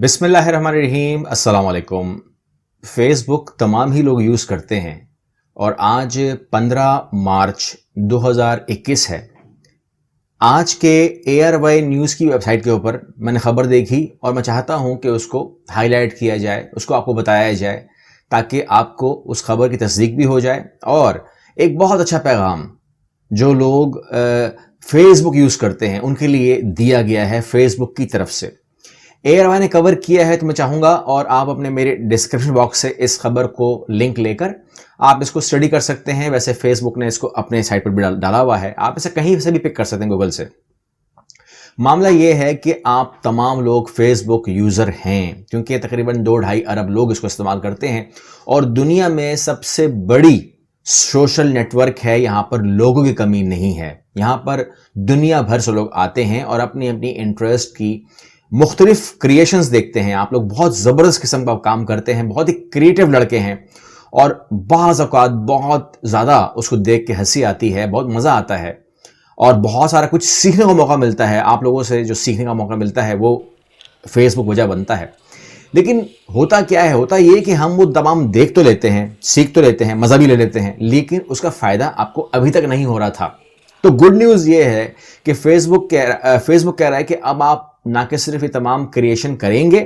बिस्मिल्लाहिर्रहमानिर्रहीम, अस्सलाम वालेकुम। फेसबुक तमाम ही लोग यूज़ करते हैं और आज 15 मार्च 2021 है। आज के ARY न्यूज़ की वेबसाइट के ऊपर मैंने ख़बर देखी और मैं चाहता हूं कि उसको हाईलाइट किया जाए, उसको आपको बताया जाए ताकि आपको उस खबर की तस्दीक भी हो जाए और एक बहुत अच्छा पैगाम जो लोग फेसबुक यूज़ करते हैं उनके लिए दिया गया है फेसबुक की तरफ से। ARY ने कवर किया है तो मैं चाहूँगा और आप अपने मेरे डिस्क्रिप्शन बॉक्स से इस खबर को लिंक लेकर आप इसको स्टडी कर सकते हैं। वैसे फेसबुक ने इसको अपने साइट पर भी डाला हुआ है, आप इसे कहीं से भी पिक कर सकते हैं गूगल से। मामला ये है कि आप तमाम लोग फेसबुक यूज़र हैं क्योंकि तकरीबन 2-2.5 अरब लोग इसको इस्तेमाल करते हैं और दुनिया में सबसे बड़ी सोशल नेटवर्क है। यहाँ पर लोगों की कमी नहीं है, यहाँ पर दुनिया भर से लोग आते हैं और अपनी अपनी इंटरेस्ट की मुख्तलिफ क्रिएशंस देखते हैं। आप लोग बहुत ज़बरदस्त किस्म का काम करते हैं, बहुत ही क्रिएटिव लड़के हैं और बाज़ औक़ात बहुत ज़्यादा उसको देख के हंसी आती है, बहुत मज़ा आता है और बहुत सारा कुछ सीखने का मौका मिलता है। आप लोगों से जो सीखने का मौका मिलता है वो फेसबुक वजह बनता है। लेकिन होता क्या है, होता ये कि हम वो तमाम देख तो लेते हैं, सीख तो लेते हैं, मज़ा भी ले लेते हैं, लेकिन उसका फ़ायदा आपको अभी तक नहीं हो रहा था। तो गुड न्यूज़ ये है कि फेसबुक कह रहा है कि अब आप ना कि सिर्फ ये तमाम क्रिएशन करेंगे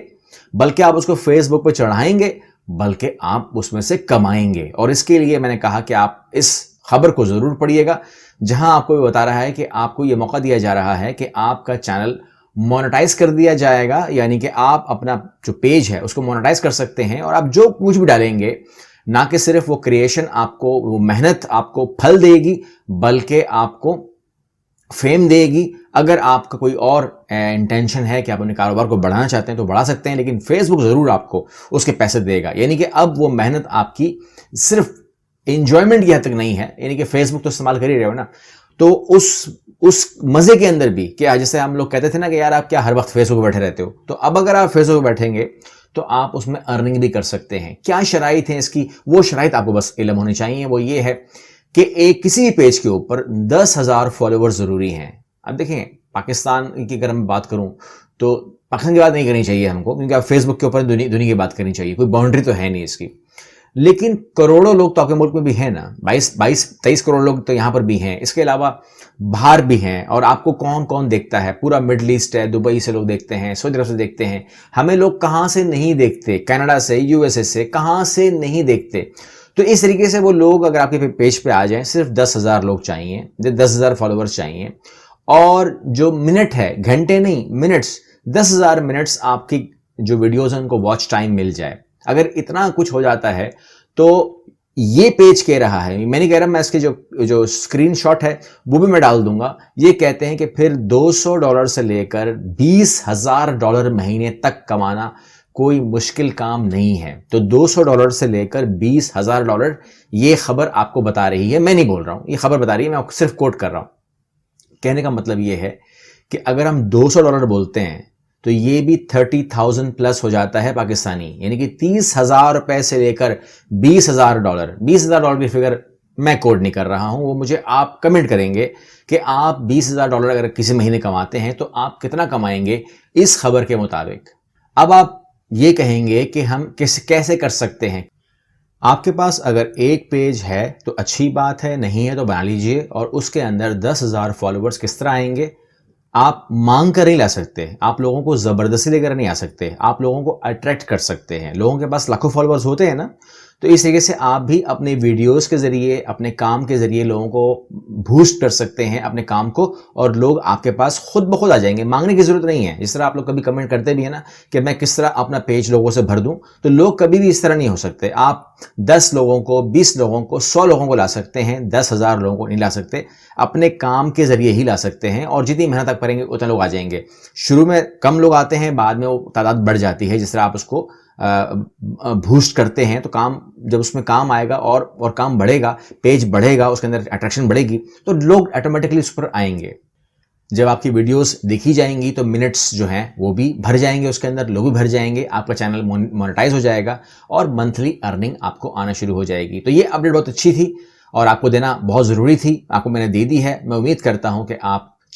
बल्कि आप उसको फेसबुक पे चढ़ाएंगे, बल्कि आप उसमें से कमाएंगे। और इसके लिए मैंने कहा कि आप इस खबर को ज़रूर पढ़िएगा जहां आपको ये बता रहा है कि आपको ये मौका दिया जा रहा है कि आपका चैनल मोनेटाइज कर दिया जाएगा, यानी कि आप अपना जो पेज है उसको मोनेटाइज कर सकते हैं और आप जो कुछ भी डालेंगे ना कि सिर्फ वो क्रिएशन आपको, वो मेहनत आपको फल देगी बल्कि आपको फेम देगी। अगर आपका कोई और इंटेंशन है कि आप अपने कारोबार को बढ़ाना चाहते हैं तो बढ़ा सकते हैं, लेकिन फेसबुक ज़रूर आपको उसके पैसे देगा। यानी कि अब वो मेहनत आपकी सिर्फ एंजॉयमेंट की हद तक नहीं है, यानी कि फेसबुक तो इस्तेमाल कर ही रहे हो ना, तो उस मज़े के अंदर भी कि जैसे हम लोग कहते थे ना कि यार आप क्या हर वक्त फेसबुक पर बैठे रहते हो, तो अब अगर आप फेसबुक पर बैठेंगे तो आप उसमें अर्निंग भी कर सकते हैं। क्या शराइत है इसकी, वो शराइत आपको बस इल्म होनी चाहिए। वो ये है कि एक किसी भी पेज के ऊपर 10,000 फॉलोवर्स ज़रूरी हैं। अब देखें, पाकिस्तान की अगर मैं बात करूं तो पाकिस्तान की बात नहीं करनी चाहिए हमको, क्योंकि आप फेसबुक के ऊपर दुनिया की बात करनी चाहिए, कोई बाउंड्री तो है नहीं इसकी। लेकिन करोड़ों लोग तो आपके मुल्क में भी हैं ना, 22-23 करोड़ लोग तो यहाँ पर भी हैं, इसके अलावा बाहर भी हैं। और आपको कौन कौन देखता है, पूरा मिडल ईस्ट है, दुबई से लोग देखते हैं, सऊदी अरब से देखते हैं, हमें लोग कहाँ से नहीं देखते, कनाडा से, USA से, कहाँ से नहीं देखते। तो इस तरीके से वो लोग अगर आपके पेज पे आ जाएं, सिर्फ 10,000 लोग चाहिए, 10,000 फॉलोवर्स चाहिए और जो मिनट है, घंटे नहीं मिनट्स, 10,000 मिनट्स आपकी जो वीडियोस हैं उनको वॉच टाइम मिल जाए। अगर इतना कुछ हो जाता है तो ये पेज कह रहा है, मैं नहीं कह रहा, मैं इसके जो स्क्रीनशॉट है वो भी मैं डाल दूंगा। ये कहते हैं कि फिर $200 से लेकर $20,000 महीने तक कमाना कोई मुश्किल काम नहीं है। तो $200 से लेकर $20,000 ये खबर आपको बता रही है, मैं नहीं बोल रहा हूं, ये खबर बता रही है, मैं आपको सिर्फ कोट कर रहा हूं। कहने का मतलब ये है कि अगर हम $200 बोलते हैं तो ये भी 30,000 प्लस हो जाता है पाकिस्तानी, यानी कि 30,000 रुपए से लेकर $20,000। $20,000 की फिगर मैं कोड नहीं कर रहा हूं, वो मुझे आप कमेंट करेंगे कि आप $20,000 अगर किसी महीने कमाते हैं तो आप कितना कमाएंगे इस खबर के मुताबिक। अब आप ये कहेंगे कि हम कैसे कर सकते हैं। आपके पास अगर एक पेज है तो अच्छी बात है, नहीं है तो बना लीजिए। और उसके अंदर 10,000 फॉलोवर्स किस तरह आएंगे, आप मांग कर नहीं ला सकते, आप लोगों को ज़बरदस्ती लेकर नहीं आ सकते, आप लोगों को अट्रैक्ट कर सकते हैं। लोगों के पास लाखों फॉलोअर्स होते हैं ना, तो इस तरीके से आप भी अपने वीडियोस के ज़रिए, अपने काम के ज़रिए लोगों को बूस्ट कर सकते हैं अपने काम को, और लोग आपके पास खुद ब खुद आ जाएंगे, मांगने की ज़रूरत नहीं है। जिस तरह आप लोग कभी कमेंट करते भी हैं ना कि मैं किस तरह अपना पेज लोगों से भर दूं, तो लोग कभी भी इस तरह नहीं हो सकते। आप 10 लोगों को, 20 लोगों को, 100 लोगों को ला सकते हैं, 10,000 लोगों को नहीं ला सकते। अपने काम के ज़रिए ही ला सकते हैं और जितनी मेहनत तक करेंगे उतने लोग आ जाएंगे। शुरू में कम लोग आते हैं, बाद में वो तादाद बढ़ जाती है। जिस तरह आप उसको बूस्ट करते हैं तो काम, जब उसमें काम आएगा और काम बढ़ेगा, पेज बढ़ेगा, उसके अंदर अट्रैक्शन बढ़ेगी, तो लोग ऑटोमेटिकली उस पर आएंगे। जब आपकी वीडियोस देखी जाएंगी तो मिनट्स जो हैं वो भी भर जाएंगे, उसके अंदर लोग भी भर जाएंगे, आपका चैनल मोनेटाइज हो जाएगा और मंथली अर्निंग आपको आना शुरू हो जाएगी। तो ये अपडेट बहुत अच्छी थी और आपको देना बहुत ज़रूरी थी, आपको मैंने दे दी है। मैं उम्मीद करता हूँ कि आप